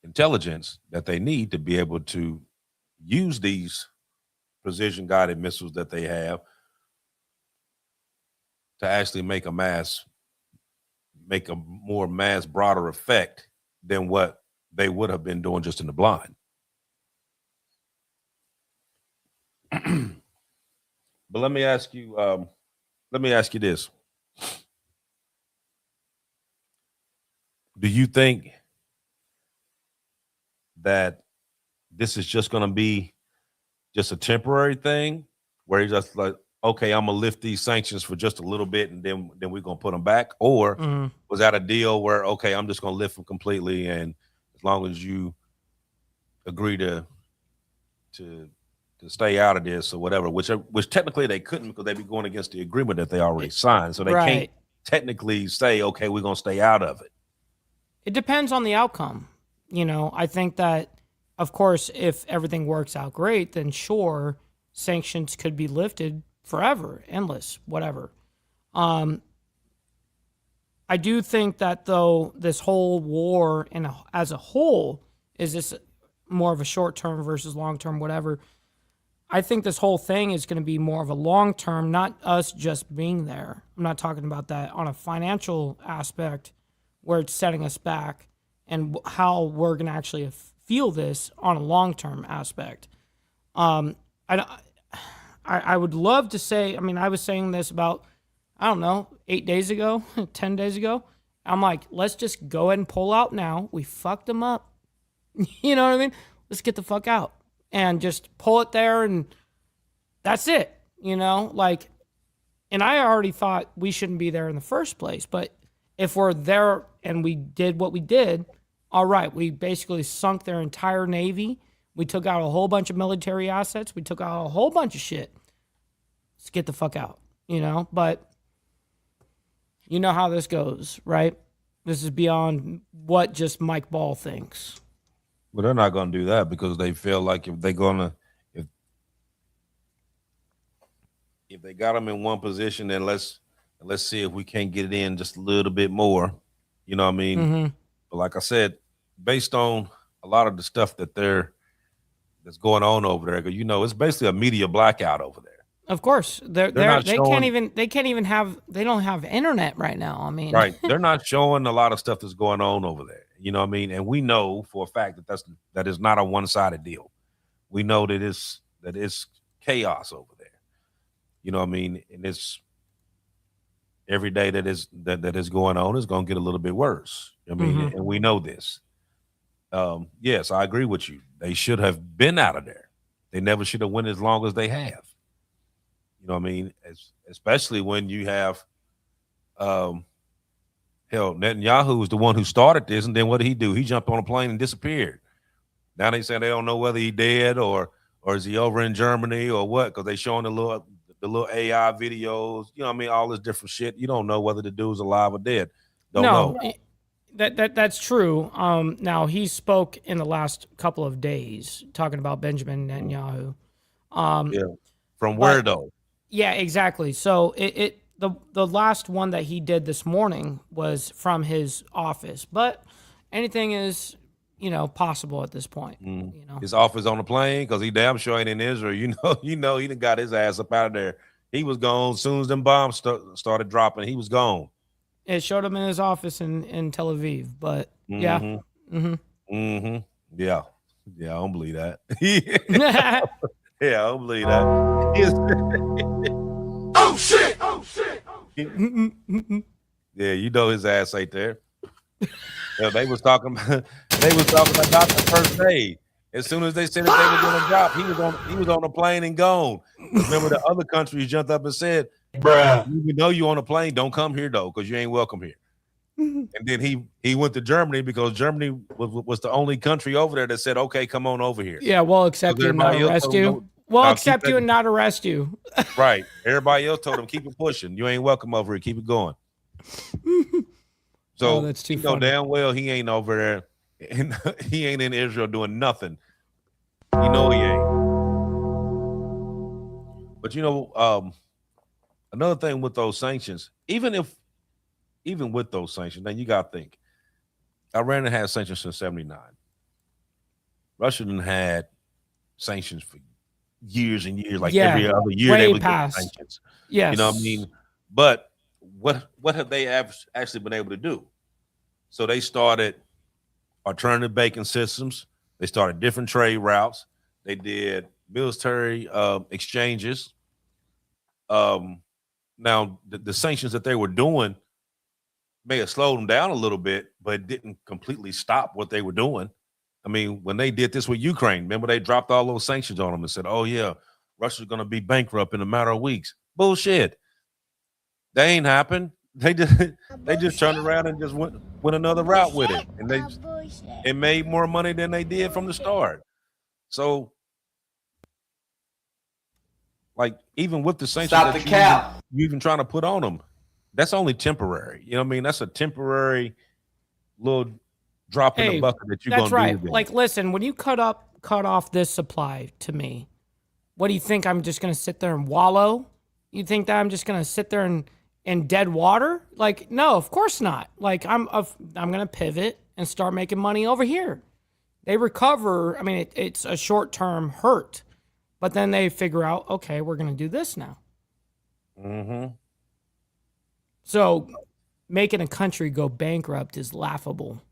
intelligence that they need to be able to use these precision guided missiles that they have to actually make a more broader effect than what they would have been doing just in the blind. But let me ask you this. Do you think that this is just going to be just a temporary thing where he's just like, okay, I'm gonna lift these sanctions for just a little bit, and then we're gonna put them back? Or was that a deal where, okay, I'm just gonna lift them completely, and as long as you agree to stay out of this or whatever, which technically they couldn't, because they'd be going against the agreement that they already signed, so they can't Right. technically say, okay, we're gonna stay out of it. It depends on the outcome. I think that, of course, if everything works out great, then sure, sanctions could be lifted forever, endless, whatever. I do think that, though, this whole war as a whole, is this more of a short term versus long term, whatever. I think this whole thing is going to be more of a long term, not us just being there. I'm not talking about that on a financial aspect where it's setting us back, and how we're going to actually feel this on a long term aspect. I would love to say, I was saying this about, I don't know, 8 days ago, 10 days ago. I'm like, let's just go ahead and pull out now. We fucked them up. You know what I mean? Let's get the fuck out and just pull it there, and that's it. And I already thought we shouldn't be there in the first place, but if we're there and we did what we did, all right, we basically sunk their entire Navy. We took out a whole bunch of military assets. We took out a whole bunch of shit. Let's get the fuck out, But you know how this goes, right? This is beyond what just Mike Ball thinks. Well, they're not going to do that, because they feel like if they got them in one position, then let's see if we can't get it in just a little bit more. You know what I mean? Mm-hmm. But like I said, based on a lot of the stuff that's going on over there, because it's basically a media blackout over there. Of course, they don't have internet right now. Right, they're not showing a lot of stuff that's going on over there. You know what I mean? And we know for a fact that is not a one-sided deal. We know that it's chaos over there. You know what I mean? And it's every day that is going on is going to get a little bit worse. I mean, and we know this. Yes, I agree with you. They should have been out of there. They never should have went as long as they have. You know what I mean? Especially when you have, Netanyahu was the one who started this, and then what did he do? He jumped on a plane and disappeared. Now they say they don't know whether he dead or is he over in Germany or what, because they showing the little AI videos. You know what I mean? All this different shit. You don't know whether the dude's alive or dead. Don't know. That's true. Now he spoke in the last couple of days talking about Benjamin Netanyahu. From where though? Yeah, exactly. So the last one that he did this morning was from his office, but anything is possible at this point. His office on the plane, because he damn sure ain't in Israel. He done got his ass up out of there. He was gone as soon as them bombs started dropping. He was gone. It showed him in his office in Tel Aviv, but yeah. I don't believe that. Yeah, I don't believe that. Oh shit! Yeah, his ass ain't there. Yeah, they was talking about the first day. As soon as they said that they were going to drop, he was on the plane and gone. Remember, the other countries jumped up and said, "Bruh, you know you on a plane, don't come here though, because you ain't welcome here." And then he went to Germany, because Germany was the only country over there that said, "Okay, come on over here." Yeah, we'll accept you and not arrest you. We'll accept you and not arrest you. Right. Everybody else told him, keep it pushing. You ain't welcome over here. Keep it going. So that's too you know funny. damn well he ain't over there, and he ain't in Israel doing nothing. You know he ain't. But another thing with those sanctions, even with those sanctions, then you got to think, Iran had sanctions since '79. Russia done had sanctions for years and years, like every other year they would get sanctions. Yes. You know what I mean? But what have they actually been able to do? So they started alternative banking systems. They started different trade routes. They did military exchanges. Now, the sanctions that they were doing may have slowed them down a little bit, but it didn't completely stop what they were doing. I mean, when they did this with Ukraine, remember they dropped all those sanctions on them and said, "Oh yeah, Russia's going to be bankrupt in a matter of weeks. Bullshit. They ain't happened. They just turned around and just went another route with it, and it made more money than they did from the start. So, like, even with the sanctions Stop the cap. you even trying to put on them, that's only temporary. You know what I mean? That's a temporary little drop in the bucket that you're that's gonna right. do. Like, listen, when you cut off this supply to me, what do you think? I'm just gonna sit there and wallow? You think that I'm just gonna sit there and in dead water? Like, no, of course not. Like, I'm gonna pivot and start making money over here. They recover. I mean, it's a short-term hurt, but then they figure out, okay, we're gonna do this now. Mm-hmm. So making a country go bankrupt is laughable.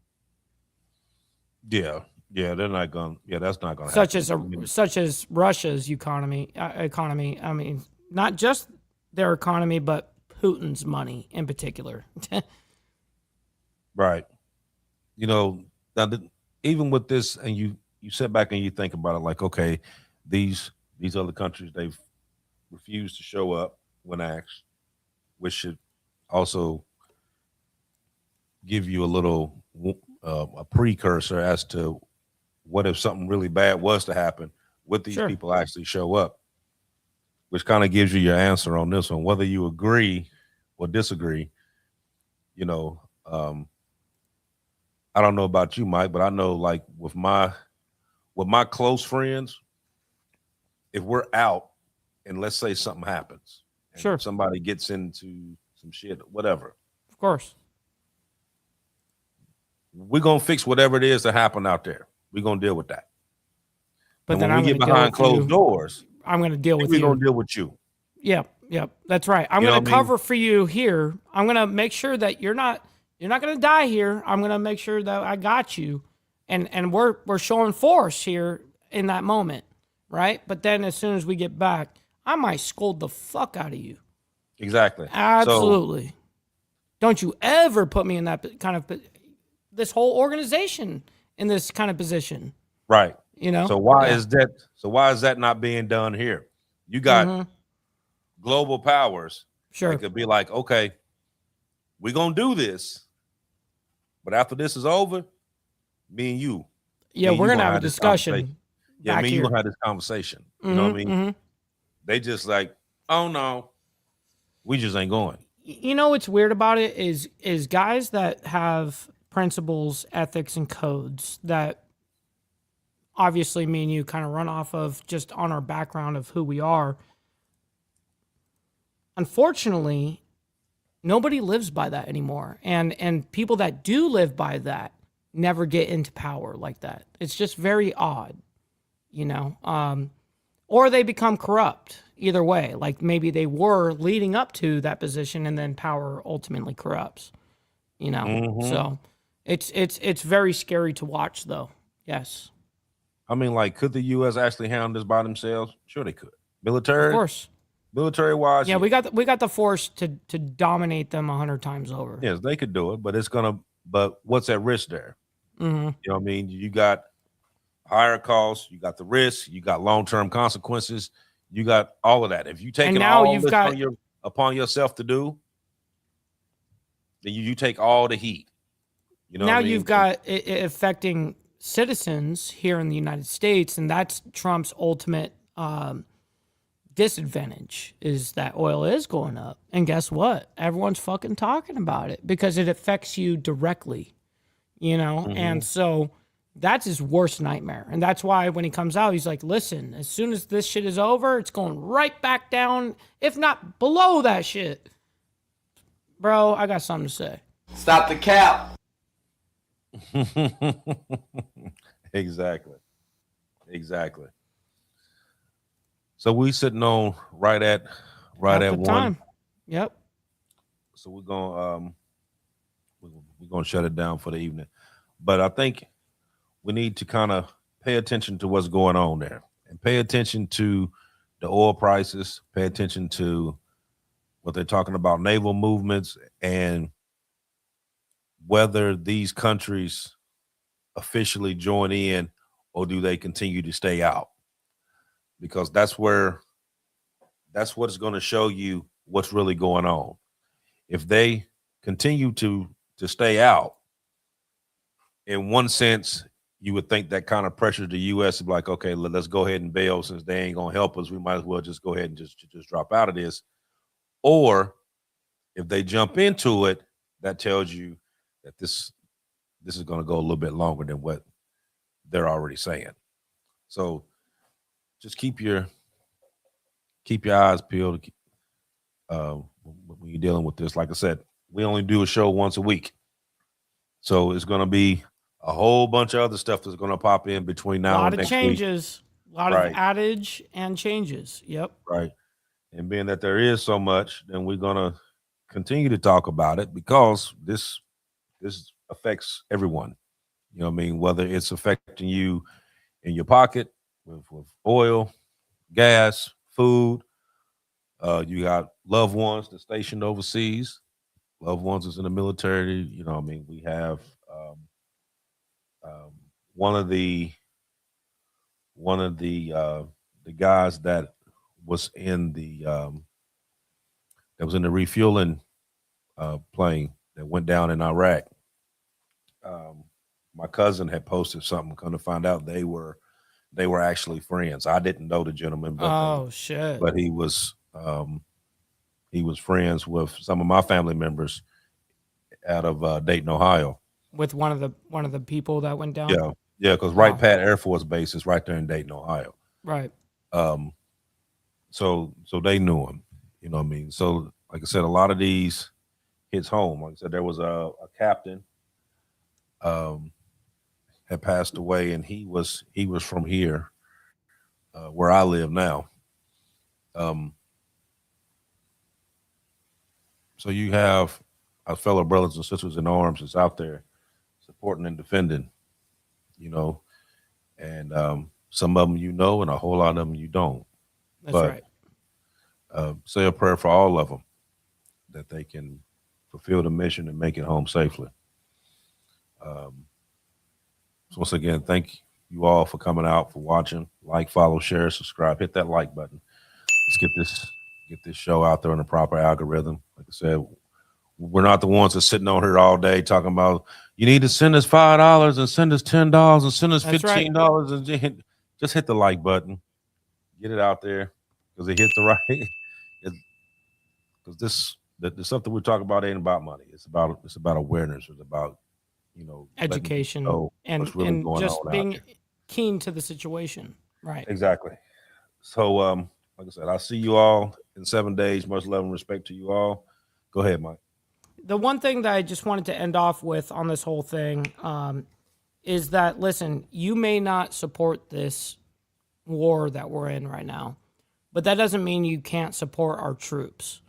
Yeah, they're not gonna. Yeah, that's not gonna happen. Such as Russia's economy. I mean, not just their economy, but Putin's money in particular. Right. You know, even with this, and you sit back and you think about it, like, okay, these other countries, they've refused to show up when asked, which should also give you a little a precursor as to what if something really bad was to happen, would these people actually show up, which kind of gives you your answer on this one, whether you agree or disagree. You know, I don't know about you, Mike, but I know, like, with my close friends, if we're out and let's say something happens, and somebody gets into some shit, whatever, of course, we're gonna fix whatever it is that happened out there. We're gonna deal with that. But and then when we get behind closed doors, I'm gonna deal with you. We're gonna deal with you. Yep, that's right. I'm gonna cover for you here. I'm gonna make sure that you're not gonna die here. I'm gonna make sure that I got you, and we're showing force here in that moment, right? But then as soon as we get back, I might scold the fuck out of you. Exactly. Absolutely. So, don't you ever put me in that kind of this whole organization in this kind of position. Right. You know. So why is that? So why is that not being done here? You got global powers. Sure. It could be like, okay, we're gonna do this, but after this is over, me and you. Yeah, we're gonna have a discussion. Yeah, me and you gonna have this conversation. You know what I mean? They just like, oh no, we just ain't going. You know what's weird about it is guys that have principles, ethics, and codes that obviously me and you kind of run off of just on our background of who we are. Unfortunately, nobody lives by that anymore. And people that do live by that never get into power like that. It's just very odd, you know? Or they become corrupt either way. Like maybe they were leading up to that position and then power ultimately corrupts, you know? So it's very scary to watch though. Yes. I mean, like, could the U.S. actually handle this by themselves? Sure they could. Military? Of course. Military-wise? Yeah, we got the force to dominate them 100 times over. Yes, they could do it, but what's at risk there? You know what I mean? You got higher costs, you got the risk, you got long-term consequences, you got all of that. If you take all this upon yourself to do, then you take all the heat. You know now what I mean? You've got it affecting citizens here in the United States, and that's Trump's ultimate disadvantage is that oil is going up. And guess what? Everyone's fucking talking about it because it affects you directly, you know? And so that's his worst nightmare. And that's why when he comes out, he's like, listen, as soon as this shit is over, it's going right back down, if not below that shit. Bro, I got something to say. Stop the cap. Exactly. So we sitting on right at one time. Yep. So we're gonna shut it down for the evening. But I think we need to kind of pay attention to what's going on there and pay attention to the oil prices, pay attention to what they're talking about, naval movements, and whether these countries officially join in or do they continue to stay out, because that's where that's what's going to show you what's really going on. If they continue to stay out, in one sense, you would think that kind of pressures the U.S. to be like, okay, let's go ahead and bail since they ain't going to help us. We might as well just go ahead and just drop out of this. Or if they jump into it, that tells you that this is going to go a little bit longer than what they're already saying. So just keep your eyes peeled when you're dealing with this. Like I said, we only do a show once a week. So it's going to be a whole bunch of other stuff that's going to pop in between now and next week. A lot of adage and changes. Yep. Right. And being that there is so much, then we're going to continue to talk about it because this affects everyone. You know what I mean? Whether it's affecting you in your pocket with oil, gas, food, you got loved ones that's stationed overseas, loved ones that's in the military. You know what I mean? We have one of the guys that was in the refueling plane that went down in Iraq. My cousin had posted something. Come to find out, they were actually friends. I didn't know the gentleman, but but he was friends with some of my family members out of Dayton, Ohio. With one of the people that went down. Yeah, because Wright Pat Air Force Base is right there in Dayton, Ohio. Right. So they knew him. You know what I mean? So like I said, a lot of these hits home. Like I said, there was a captain had passed away, and he was from here, where I live now. So you have our fellow brothers and sisters in arms that's out there supporting and defending, you know, and some of them you know, and a whole lot of them you don't. That's right. Say a prayer for all of them that they can fulfill the mission and make it home safely. So once again, thank you all for coming out, for watching. Like, follow, share, subscribe, hit that like button. Let's get this show out there in the proper algorithm. Like I said, we're not the ones that's sitting on here all day talking about you need to send us $5 and send us $10 and send us $15 and just hit the like button, get it out there because it hit the right. Because the stuff that we're talking about ain't about money. It's about awareness. It's about education and just being keen to the situation. Right. Exactly. So like I said, I'll see you all in 7 days. Much love and respect to you all. Go ahead, Mike. The one thing that I just wanted to end off with on this whole thing is that, listen, you may not support this war that we're in right now, but that doesn't mean you can't support our troops.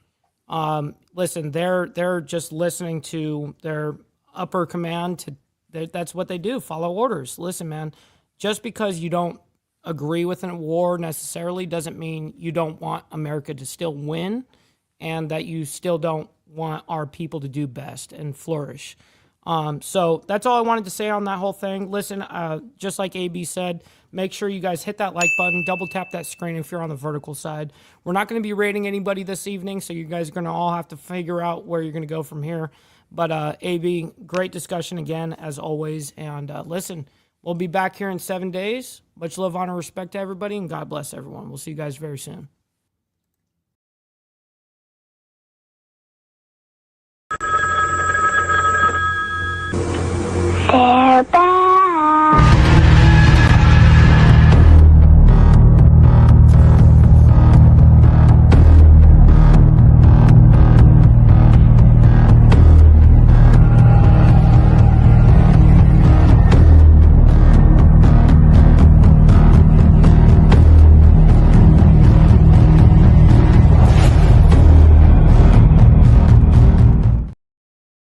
Listen, they're just listening to their upper command. That's what they do, follow orders. Listen, man, just because you don't agree with a war necessarily doesn't mean you don't want America to still win and that you still don't want our people to do best and flourish. So that's all I wanted to say on that whole thing. Listen, just like AB said, make sure you guys hit that like button, double tap that screen if you're on the vertical side. We're not going to be rating anybody this evening, so you guys are going to all have to figure out where you're going to go from here. But AB, great discussion again, as always. And listen, we'll be back here in 7 days. Much love, honor, respect to everybody, and God bless everyone. We'll see you guys very soon.